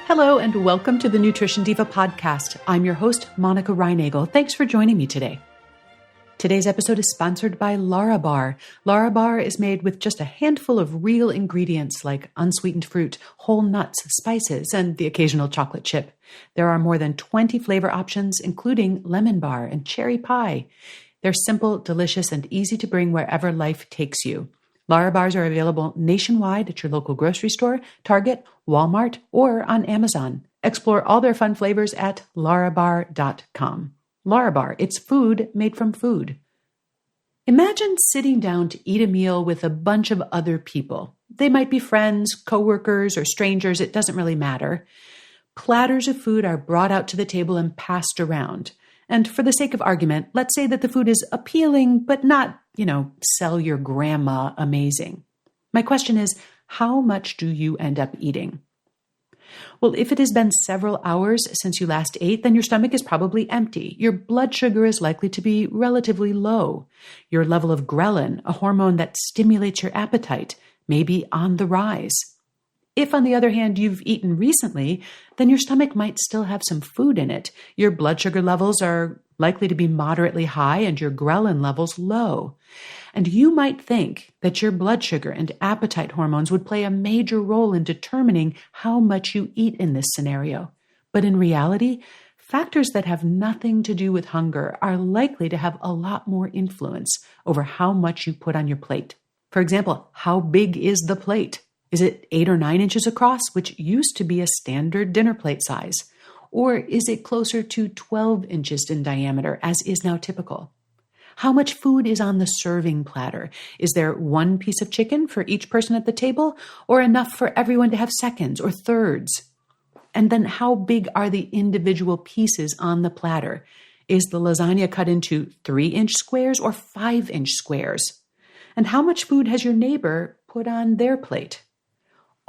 Hello and welcome to the Nutrition Diva podcast. I'm your host, Monica Reinagel. Thanks for joining me today. Today's episode is sponsored by Larabar. Larabar is made with just a handful of real ingredients like unsweetened fruit, whole nuts, spices, and the occasional chocolate chip. There are more than 20 flavor options, including lemon bar and cherry pie. They're simple, delicious, and easy to bring wherever life takes you. Larabars are available nationwide at your local grocery store, Target, Walmart, or on Amazon. Explore all their fun flavors at larabar.com. Larabar, it's food made from food. Imagine sitting down to eat a meal with a bunch of other people. They might be friends, coworkers, or strangers. It doesn't really matter. Platters of food are brought out to the table and passed around. And for the sake of argument, let's say that the food is appealing, but not, sell your grandma amazing. My question is, how much do you end up eating? Well, if it has been several hours since you last ate, then your stomach is probably empty. Your blood sugar is likely to be relatively low. Your level of ghrelin, a hormone that stimulates your appetite, may be on the rise. If, on the other hand, you've eaten recently, then your stomach might still have some food in it. Your blood sugar levels are likely to be moderately high and your ghrelin levels low. And you might think that your blood sugar and appetite hormones would play a major role in determining how much you eat in this scenario. But in reality, factors that have nothing to do with hunger are likely to have a lot more influence over how much you put on your plate. For example, how big is the plate? Is it 8 or 9 inches across, which used to be a standard dinner plate size? Or is it closer to 12 inches in diameter, as is now typical? How much food is on the serving platter? Is there one piece of chicken for each person at the table, or enough for everyone to have seconds or thirds? And then how big are the individual pieces on the platter? Is the lasagna cut into 3-inch squares or 5-inch squares? And how much food has your neighbor put on their plate?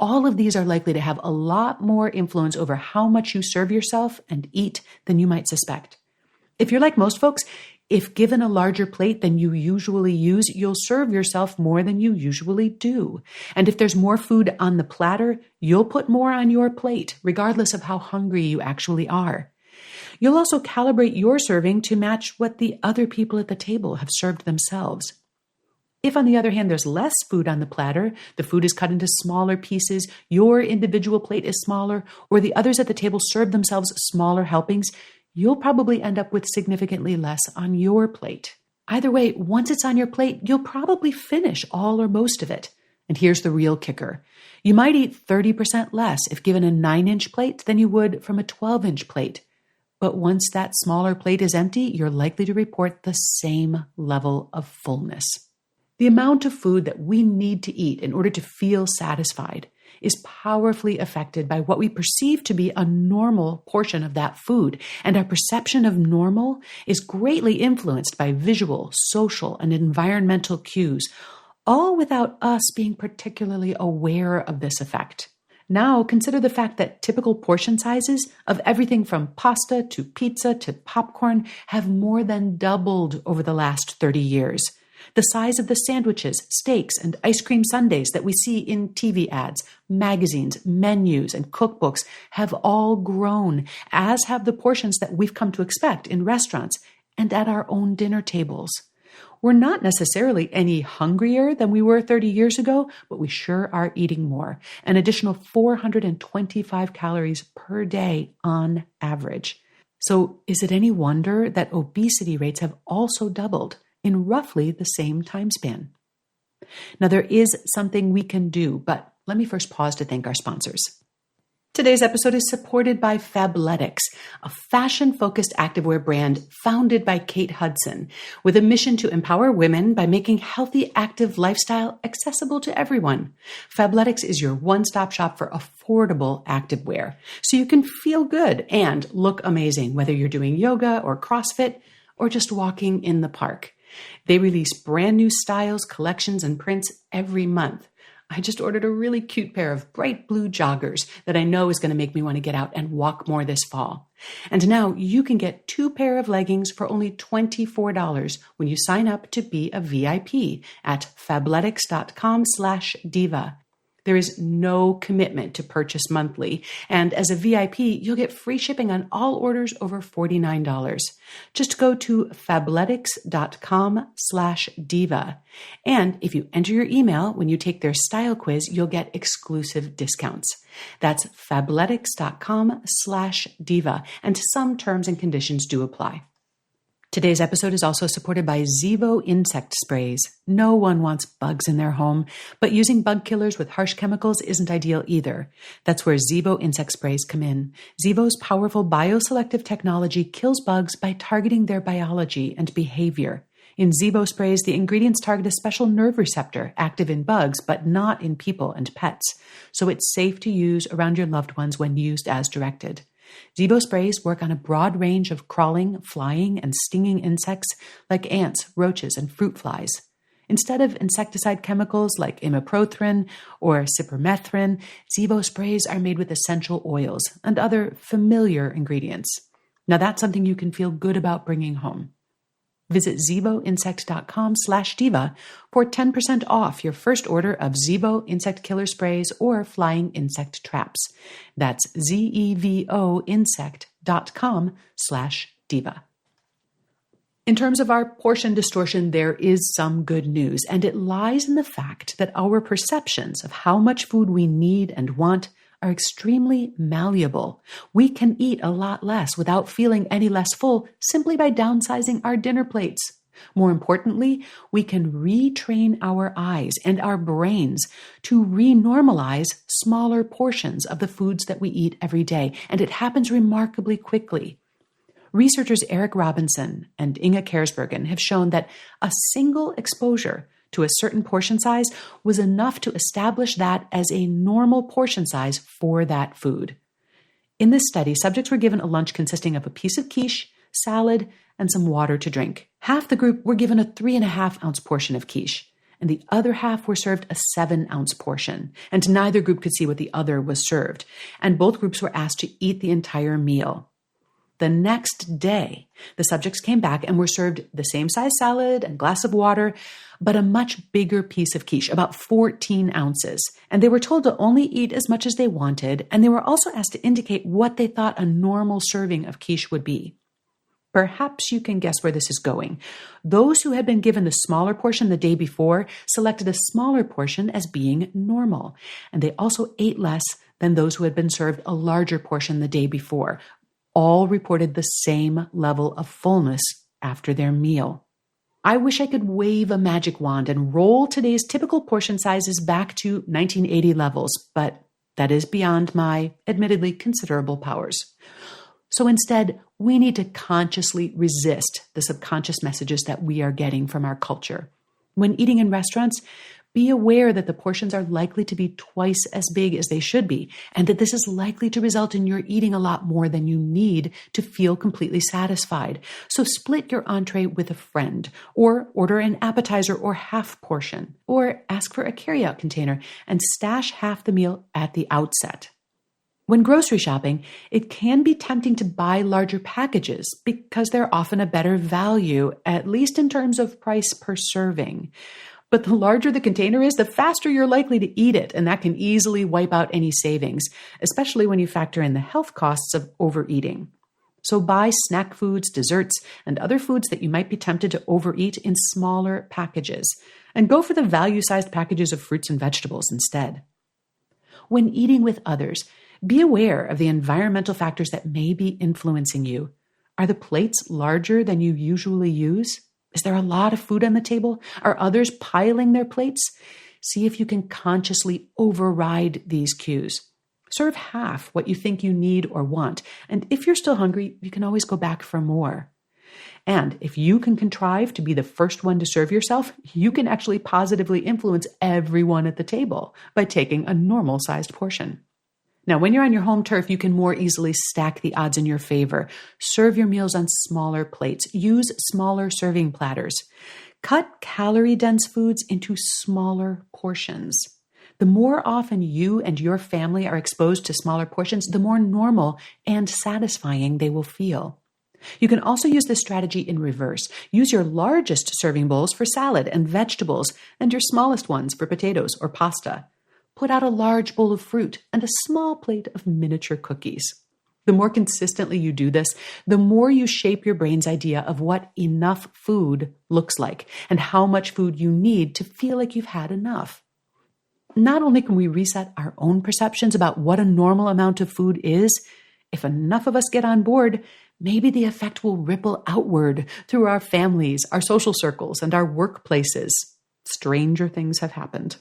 All of these are likely to have a lot more influence over how much you serve yourself and eat than you might suspect. If you're like most folks, if given a larger plate than you usually use, you'll serve yourself more than you usually do. And if there's more food on the platter, you'll put more on your plate, regardless of how hungry you actually are. You'll also calibrate your serving to match what the other people at the table have served themselves. If, on the other hand, there's less food on the platter, the food is cut into smaller pieces, your individual plate is smaller, or the others at the table serve themselves smaller helpings, you'll probably end up with significantly less on your plate. Either way, once it's on your plate, you'll probably finish all or most of it. And here's the real kicker. You might eat 30% less if given a 9-inch plate than you would from a 12-inch plate. But once that smaller plate is empty, you're likely to report the same level of fullness. The amount of food that we need to eat in order to feel satisfied is powerfully affected by what we perceive to be a normal portion of that food, and our perception of normal is greatly influenced by visual, social, and environmental cues, all without us being particularly aware of this effect. Now, consider the fact that typical portion sizes of everything from pasta to pizza to popcorn have more than doubled over the last 30 years. The size of the sandwiches, steaks, and ice cream sundaes that we see in TV ads, magazines, menus, and cookbooks have all grown, as have the portions that we've come to expect in restaurants and at our own dinner tables. We're not necessarily any hungrier than we were 30 years ago, but we sure are eating more, an additional 425 calories per day on average. So is it any wonder that obesity rates have also doubled in roughly the same time span? Now, there is something we can do, but let me first pause to thank our sponsors. Today's episode is supported by Fabletics, a fashion-focused activewear brand founded by Kate Hudson, with a mission to empower women by making healthy, active lifestyle accessible to everyone. Fabletics is your one-stop shop for affordable activewear, so you can feel good and look amazing, whether you're doing yoga or CrossFit or just walking in the park. They release brand new styles, collections, and prints every month. I just ordered a really cute pair of bright blue joggers that I know is going to make me want to get out and walk more this fall. And now you can get 2 pair of leggings for only $24 when you sign up to be a VIP at fabletics.com/diva. There is no commitment to purchase monthly, and as a VIP, you'll get free shipping on all orders over $49. Just go to fabletics.com/diva, and if you enter your email when you take their style quiz, you'll get exclusive discounts. That's fabletics.com/diva, and some terms and conditions do apply. Today's episode is also supported by Zevo insect sprays. No one wants bugs in their home, but using bug killers with harsh chemicals isn't ideal either. That's where Zevo insect sprays come in. Zevo's powerful bioselective technology kills bugs by targeting their biology and behavior. In Zevo sprays, the ingredients target a special nerve receptor active in bugs, but not in people and pets. So it's safe to use around your loved ones when used as directed. Zevo sprays work on a broad range of crawling, flying, and stinging insects like ants, roaches, and fruit flies. Instead of insecticide chemicals like imipropyl or cypermethrin, Zevo sprays are made with essential oils and other familiar ingredients. Now that's something you can feel good about bringing home. Visit zevoinsect.com/diva for 10% off your first order of Zevo insect killer sprays or flying insect traps. That's zevoinsect.com/diva. In terms of our portion distortion, there is some good news, and it lies in the fact that our perceptions of how much food we need and want are extremely malleable. We can eat a lot less without feeling any less full simply by downsizing our dinner plates. More importantly, we can retrain our eyes and our brains to renormalize smaller portions of the foods that we eat every day, and it happens remarkably quickly. Researchers Eric Robinson and Inge Kersbergen have shown that a single exposure to a certain portion size was enough to establish that as a normal portion size for that food. In this study, subjects were given a lunch consisting of a piece of quiche, salad, and some water to drink. Half the group were given a 3.5-ounce portion of quiche, and the other half were served a 7-ounce portion, and neither group could see what the other was served, and both groups were asked to eat the entire meal. The next day, the subjects came back and were served the same size salad and glass of water, but a much bigger piece of quiche, about 14 ounces. And they were told to only eat as much as they wanted, and they were also asked to indicate what they thought a normal serving of quiche would be. Perhaps you can guess where this is going. Those who had been given the smaller portion the day before selected a smaller portion as being normal, and they also ate less than those who had been served a larger portion the day before. All reported the same level of fullness after their meal. I wish I could wave a magic wand and roll today's typical portion sizes back to 1980 levels, but that is beyond my admittedly considerable powers. So instead, we need to consciously resist the subconscious messages that we are getting from our culture. When eating in restaurants, be aware that the portions are likely to be twice as big as they should be, and that this is likely to result in your eating a lot more than you need to feel completely satisfied. So split your entree with a friend, or order an appetizer or half portion, or ask for a carryout container and stash half the meal at the outset. When grocery shopping, it can be tempting to buy larger packages because they're often a better value, at least in terms of price per serving. But the larger the container is, the faster you're likely to eat it, and that can easily wipe out any savings, especially when you factor in the health costs of overeating. So buy snack foods, desserts, and other foods that you might be tempted to overeat in smaller packages, and go for the value-sized packages of fruits and vegetables instead. When eating with others, be aware of the environmental factors that may be influencing you. Are the plates larger than you usually use? Is there a lot of food on the table? Are others piling their plates? See if you can consciously override these cues. Serve half what you think you need or want, and if you're still hungry, you can always go back for more. And if you can contrive to be the first one to serve yourself, you can actually positively influence everyone at the table by taking a normal-sized portion. Now, when you're on your home turf, you can more easily stack the odds in your favor. Serve your meals on smaller plates. Use smaller serving platters. Cut calorie-dense foods into smaller portions. The more often you and your family are exposed to smaller portions, the more normal and satisfying they will feel. You can also use this strategy in reverse. Use your largest serving bowls for salad and vegetables, and your smallest ones for potatoes or pasta. put out a large bowl of fruit and a small plate of miniature cookies. The more consistently you do this, the more you shape your brain's idea of what enough food looks like and how much food you need to feel like you've had enough. Not only can we reset our own perceptions about what a normal amount of food is, if enough of us get on board, maybe the effect will ripple outward through our families, our social circles, and our workplaces. Stranger things have happened.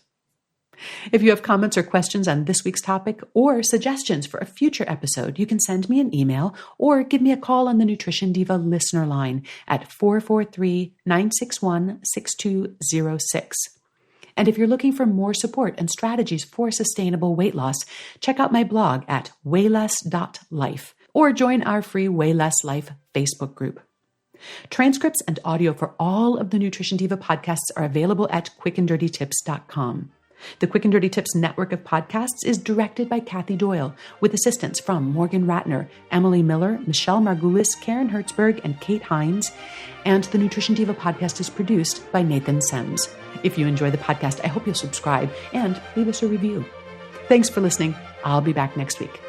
If you have comments or questions on this week's topic or suggestions for a future episode, you can send me an email or give me a call on the Nutrition Diva listener line at 443-961-6206. And if you're looking for more support and strategies for sustainable weight loss, check out my blog at wayless.life or join our free Way Less Life Facebook group. Transcripts and audio for all of the Nutrition Diva podcasts are available at quickanddirtytips.com. The Quick and Dirty Tips network of podcasts is directed by Kathy Doyle, with assistance from Morgan Ratner, Emily Miller, Michelle Margulis, Karen Hertzberg, and Kate Hines. And the Nutrition Diva podcast is produced by Nathan Sems. If you enjoy the podcast, I hope you'll subscribe and leave us a review. Thanks for listening. I'll be back next week.